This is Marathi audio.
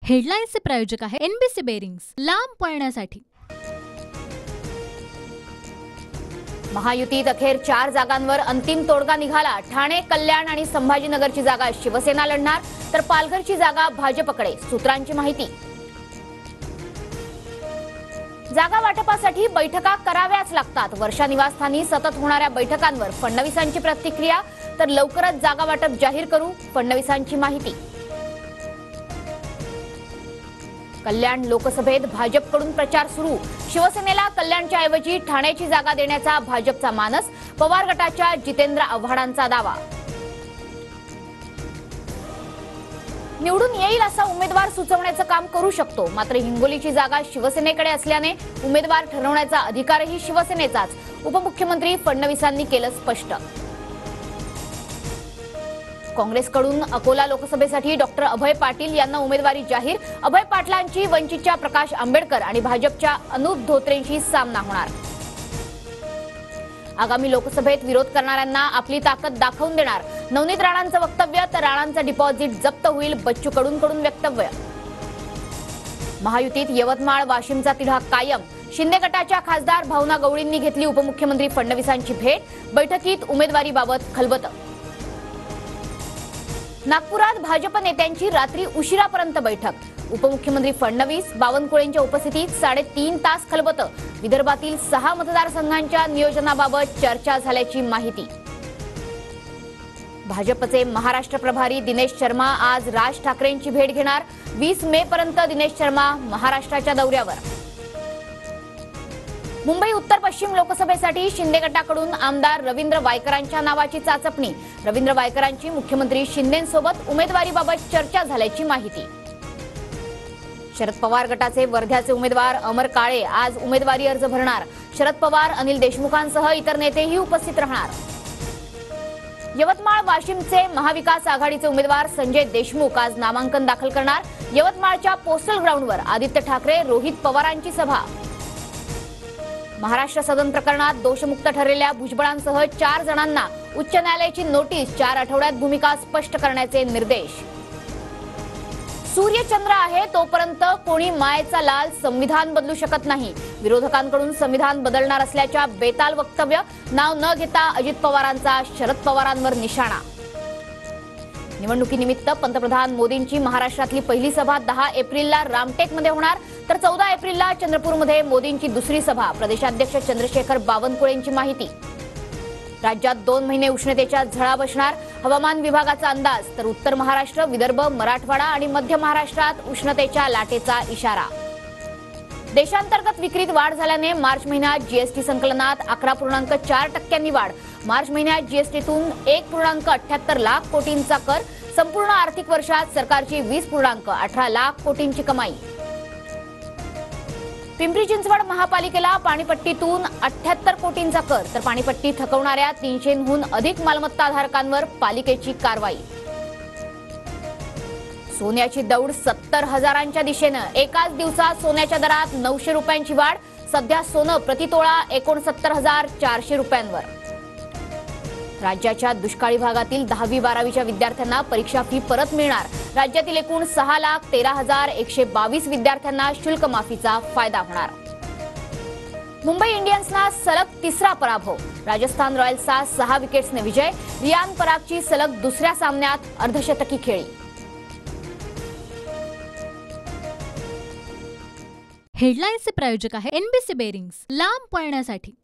हेडलाईन्सचे प्रायोजक आहे एनबीसी बेरिंग्स, लांब पळण्यासाठी। महायुतीत अखेर 4 जागांवर अंतिम तोडगा निघाला। ठाणे, कल्याण आणि संभाजीनगरची जागा शिवसेना लढणार, तर पालघरची जागा भाजपकडे। सूत्रांची माहिती। जागा वाटपासाठी बैठका कराव्याच लागतात। वर्षा निवासस्थानी सतत होणाऱ्या बैठकांवर फडणवीसांची प्रतिक्रिया, तर लवकरच जागा वाटप जाहीर करू, फडणवीसांची माहिती। कल्याण लोकसभेत भाजपकडून प्रचार सुरू। शिवसेनेला कल्याणच्या ऐवजी ठाण्याची जागा देण्याचा भाजपचा मानस। पवार गटाच्या जितेंद्र आव्हाडांचा दावा। निवडून येईल असा उमेदवार सुचवण्याचं काम करू शकतो, मात्र हिंगोलीची जागा शिवसेनेकडे असल्याने उमेदवार ठरवण्याचा अधिकारही शिवसेनेचाच, उपमुख्यमंत्री फडणवीसांनी केलं स्पष्ट। काँग्रेसकडून अकोला लोकसभेसाठी डॉक्टर अभय पाटील यांना उमेदवारी जाहीर। अभय पाटलांची वंचितच्या प्रकाश आंबेडकर आणि भाजपच्या अनूप धोत्रेंशी सामना होणार। आगामी लोकसभेत विरोध करणाऱ्यांना आपली ताकद दाखवून देणार, नवनीत राणांचं वक्तव्य, तर राणांचं डिपॉझिट जप्त होईल, बच्चू कडूंकडून वक्तव्य। महायुतीत यवतमाळ वाशिमचा तिढा कायम। शिंदे गटाच्या खासदार भावना गवळींनी घेतली उपमुख्यमंत्री फडणवीसांची भेट। बैठकीत उमेदवारीबाबत खलबत। नागपुरात भाजप नेत्यांची रात्री उशिरापर्यंत बैठक। उपमुख्यमंत्री फडणवीस, बावनकुळेंच्या उपस्थितीत 3.5 तास खलबत। विदर्भातील 6 मतदारसंघांच्या नियोजनाबाबत चर्चा झाल्याची माहिती। भाजपचे महाराष्ट्र प्रभारी दिनेश शर्मा आज राज ठाकरेंची भेट घेणार। 20 मे पर्यंत दिनेश शर्मा महाराष्ट्राच्या दौऱ्यावर। मुंबई उत्तर पश्चिम लोकसभेसाठी शिंदे गटाकडून आमदार रवींद्र वायकरांच्या नावाची चाचपणी। रवींद्र वायकरांची मुख्यमंत्री शिंदेंसोबत उमेदवारीबाबत चर्चा झाल्याची माहिती। शरद पवार गटाचे वर्ध्याचे उमेदवार अमर काळे आज उमेदवारी अर्ज भरणार। शरद पवार, अनिल देशमुखांसह इतर नेतेही उपस्थित राहणार। यवतमाळ वाशिमचे महाविकास आघाडीचे उमेदवार संजय देशमुख आज नामांकन दाखल करणार। यवतमाळच्या पोस्टल ग्राउंडवर आदित्य ठाकरे, रोहित पवारांची सभा। महाराष्ट्र सदन प्रकरणात दोषमुक्त ठरलेल्या भुजबळांसह 4 जणांना उच्च न्यायालयाची नोटीस। 4 आठवड्यात भूमिका स्पष्ट करण्याचे निर्देश। सूर्यचंद्र आहे तोपर्यंत कोणी मायेचा लाल संविधान बदलू शकत नाही। विरोधकांकडून संविधान बदलणार असल्याच्या बेताल वक्तव्य। नाव न घेता अजित पवारांचा शरद पवारांवर निशाणा। निवडणुकीनिमित्त पंतप्रधान मोदींची महाराष्ट्रातली पहिली सभा 10 एप्रिलला रामटेकमध्ये होणार, तर 14 एप्रिलला चंद्रपूरमध्ये मोदींची दुसरी सभा। प्रदेशाध्यक्ष चंद्रशेखर बावनकुळेंची माहिती। राज्यात 2 महिने उष्णतेच्या झळा बसणार, हवामान विभागाचा अंदाज, तर उत्तर महाराष्ट्र, विदर्भ, मराठवाडा आणि मध्य महाराष्ट्रात उष्णतेच्या लाटेचा इशारा। देशांतर्गत विक्रीत वाढ झाल्याने मार्च महिन्यात जीएसटी संकलनात 11.4% वाढ। मार्च महिन्यात जीएसटीतून 1.78 लाख कोटींचा कर। संपूर्ण आर्थिक वर्षात सरकारची 20.18 लाख कोटींची कमाई। पिंपरी चिंचवड महापालिकेला पाणीपट्टीतून 78 कोटींचा कर, तर पाणीपट्टी थकवणाऱ्या 300हून अधिक मालमत्ताधारकांवर पालिकेची कारवाई। सोन्याची दौड 70,000च्या दिशेनं। एकाच दिवसात सोन्याच्या दरात 900 रुपयांची वाढ। सध्या सोनं प्रतितोळा 69,400 रुपयांवर। राज्याच्या दुष्काळी भागातील 10वी-12वीच्या विद्यार्थ्यांना परीक्षा फी परत मिळणार। राज्यातील एकूण 6,13,122 विद्यार्थ्यांना शुल्क माफीचा फायदा होणार। मुंबई इंडियन्सना सलग 3रा पराभव। राजस्थान रॉयल्सचा 6 विकेट्सने विजय। रियान परागची सलग 2ऱ्या सामन्यात अर्धशतकी खेळी। हेडलाईन्सचे प्रायोजक आहे एनबीसी बेरिंग्स, लांब पळण्यासाठी।